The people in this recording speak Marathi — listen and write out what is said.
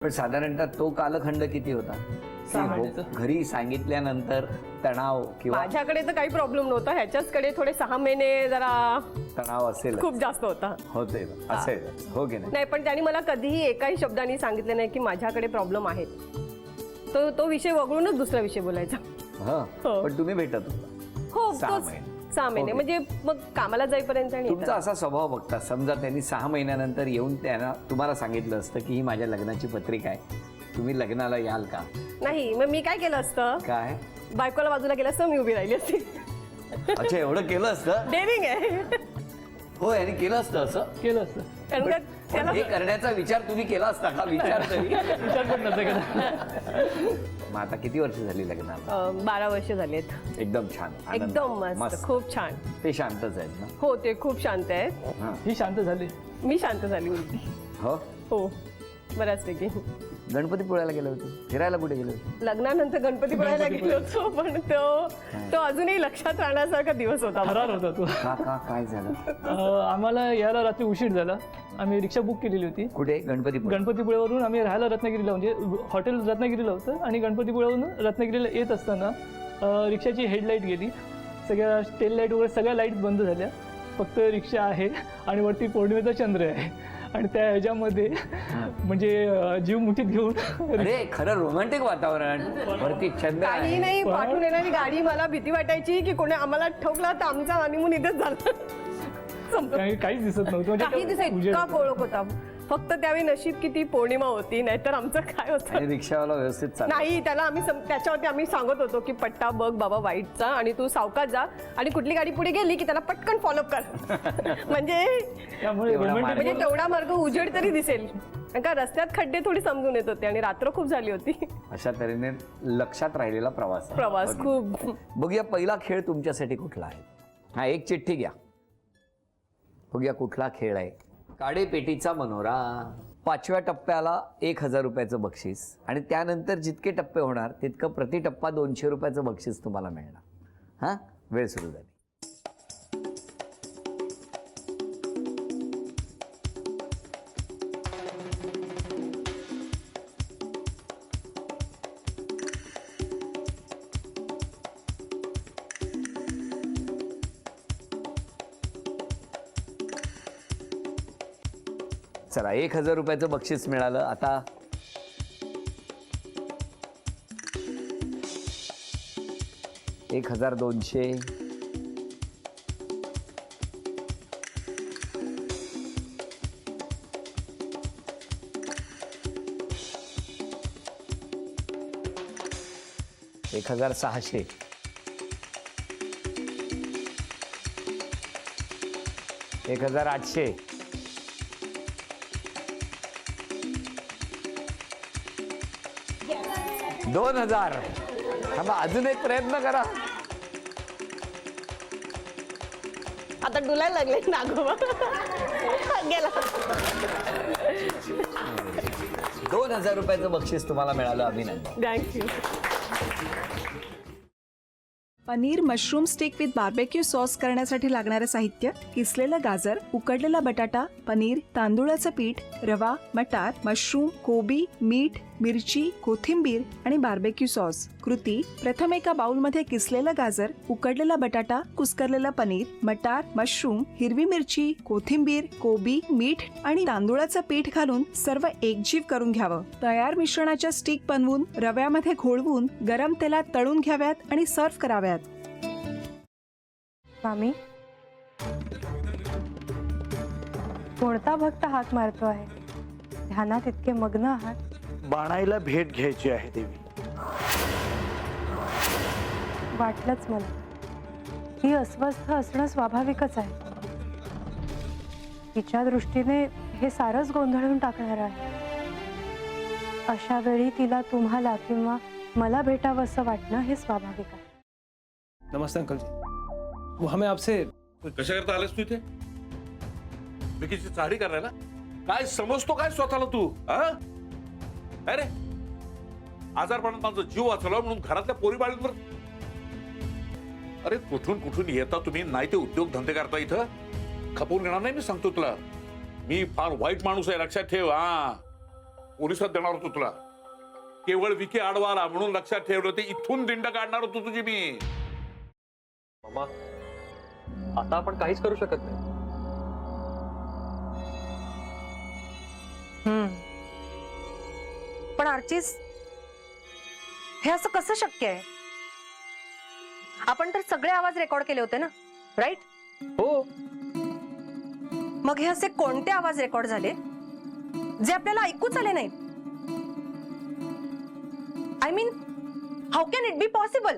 पण साधारणतः तो कालखंड किती होता? घरी सांगितल्यानंतर तणाव किंवा माझ्याकडे तर काही प्रॉब्लेम नव्हता, ह्याच्याचकडे थोडे 6 महिने जरा तणाव असेल, खूप जास्त होता. होते असेल, हो की नाही? नाही, पण त्यांनी मला कधीही एकाही शब्दाने सांगितलं नाही की माझ्याकडे प्रॉब्लेम आहेत. तो विषय वगळूनच दुसरा विषय बोलायचा. हो, पण तुम्ही भेटत होता. हो, 6 तोच महिने. 6 महिने म्हणजे मग कामाला जाईपर्यंत आणि तुमचा असा स्वभाव बघता समजा त्यांनी 6 महिन्यानंतर येऊन त्यांना तुम्हाला सांगितलं असतं की ही माझ्या लग्नाची पत्रिका आहे, तुम्ही लग्नाला याल का? नाही, मग मी काय केलं असतं, काय बायकोला बाजूला केलं असतं, मी उभी राहिली असती. अच्छा, एवढं केलं असतं? डेअरिंग आहे. हो, यांनी केलं असतं, असं केलं असतं. कारण का पण हे करण्याचा विचार तुम्ही केला असता का? विचार तरी विचार पण नव्हता केला. मग आता किती वर्ष झाली लग्नाला? 12 वर्ष झालेत. एकदम छान, आनंद. एकदम मस्त, खूप छान. ते शांतच आहेत ना? हो, ते खूप शांत आहेत. हां. ही शांत झाली. मी शांत झाली होती. हो, हो, बऱ्याचपैकी. गणपतीपुळ्याला गेले होते, फिरायला कुठे गेले होते? लग्नानंतर गणपतीपुळ्याला गेलो होतो, पण तो अजूनही लक्षात राहण्यासारखा दिवस होता. फरार होता तो. काय झालं? आम्हाला यायला रात्री उशीर झाला. आम्ही रिक्षा बुक केलेली होती. कुठे? गणपतीपुळ्यावरून आम्ही राहायला रत्नागिरीला, म्हणजे हॉटेल रत्नागिरीला होतं, आणि गणपतीपुळ्यावरून रत्नागिरीला येत असताना रिक्षाची हेडलाईट गेली. सगळ्या टेल लाईट वगैरे सगळ्या लाईट बंद झाल्या. फक्त रिक्षा आहे आणि वरती पौर्णिमेचा चंद्र आहे. आणि त्या ह्याच्यामध्ये म्हणजे जीव मुठीत घेऊन, अरे खरं रोमॅन्टिक वातावरण, वरती चंद्र काही आहे. नाही, पाठवून येणारी गाडी, मला भीती वाटायची की कोणी आम्हाला ठोकला तर आमचा हनीमून इथेच झाला. काहीच दिसत नव्हतं. काही दिवस इतका कोळक होता. फक्त त्यावेळी नशीब किती पौर्णिमा होती, नाहीतर आमचं काय होतं. आणि रिक्षावाला व्यवस्थित चालला. नाही, त्याला आम्ही त्याच्यावरती आम्ही सांगत होतो की पट्टा बघ बाबा वाईटचा, आणि तू सावकाश जा, आणि कुठली गाडी पुढे गेली की त्याला पटकन फॉलो कर. म्हणजे त्यामुळे तेवढा romantic म्हणजे तेवढा मार्ग उजेड तरी दिसेल. कारण का रस्त्यात खड्डे थोडी समजून येत होते आणि रात्र खूप झाली होती. अशा तऱ्हेने लक्षात राहिलेला प्रवास. खूप. बघूया पहिला खेळ तुमच्यासाठी कुठला आहे. हा, एक चिठ्ठी घ्या, बघूया कुठला खेळ आहे. काडेपेटीचा मनोरा. 5व्या टप्प्याला 1000 रुपयाचं बक्षीस, आणि त्यानंतर जितके टप्पे होणार तितकं प्रति टप्पा 200 रुपयाचं बक्षीस तुम्हाला मिळणार. हां, वेळ सुरू झाली. चला, 1000 रुपयाचं बक्षीस मिळालं. आता 1200, 1600, 1800, 2000. थांबा, अजून एक प्रयत्न करा. आता डुलायला लागले नागोबा. गेला. 2000 रुपयाचं बक्षीस तुम्हाला मिळालं. अभिनंदन. Thank you. Paneer mushroom stick with barbecue sauce करण्यासाठी लागणारे साहित्य: किसलेलं गाजर, उकडलेला बटाटा, पनीर, तांदूळाचं पीठ, रवा, मटार, मशरूम, कोबी, मीठ, मिरची, कोथिंबीर आणि बार्बेक्यू सॉस. कृती: प्रथम एका बाउलमध्ये किसलेलं गाजर, उकडलेला बटाटा, कुस्करलेलं पनीर, मटार, मशरूम, हिरवी मिरची, कोथिंबीर, कोबी, मीठ आणि तांदूळाचं पीठ घालून सर्व एकजीव करून घ्यावं. तयार मिश्रणाच्या स्टिक बनवून रव्यामध्ये घोळवून गरम तेलात तळून घ्याव्यात आणि सर्व्ह कराव्यात. मामी, कोणता भक्त हाक मारतो आहे? ध्यानात इतके मग्न आहात. बाणाईला भेट घ्यायची आहे देवी. वाटलंच मला. ही अस्वस्थ असणं स्वाभाविकच आहे. तिच्या दृष्टीने हे सारंच गोंधळून टाकणार आहे. अशा वेळी तिला तुम्हाला किंवा मला भेटावं असं वाटणं हे स्वाभाविक आहे. नमस्ते अंकल जी. वो हमें आपसे कशा करता आलास तू इथे? विकीची चाडी करायला? काय समजतो काय स्वतःला तू? अरे आजारपणात माझा जीव वाचवला म्हणून घरातल्या पोरी बाळींवर. अरे कुठून कुठून येता तुम्ही, नाही ते उद्योग धंदे करता इथं. खपवून घेणार नाही मी, सांगतो तुला. मी फार वाईट माणूस आहे, लक्षात ठेव. पोलिसात देणार होतो तुला. केवळ विखे आडवा आला म्हणून लक्षात ठेवलं, ते इथून दिंड काढणार होतो तुझी मी. मामा आता आपण काहीच करू शकत नाही. पण आर्चिस, हे असं कसं शक्य आहे? आपण तर सगळे आवाज रेकॉर्ड केले होते ना, राईट? हो, मग हे असे कोणते आवाज रेकॉर्ड झाले जे आपल्याला ऐकूच आले नाहीत? I mean, how can it be possible?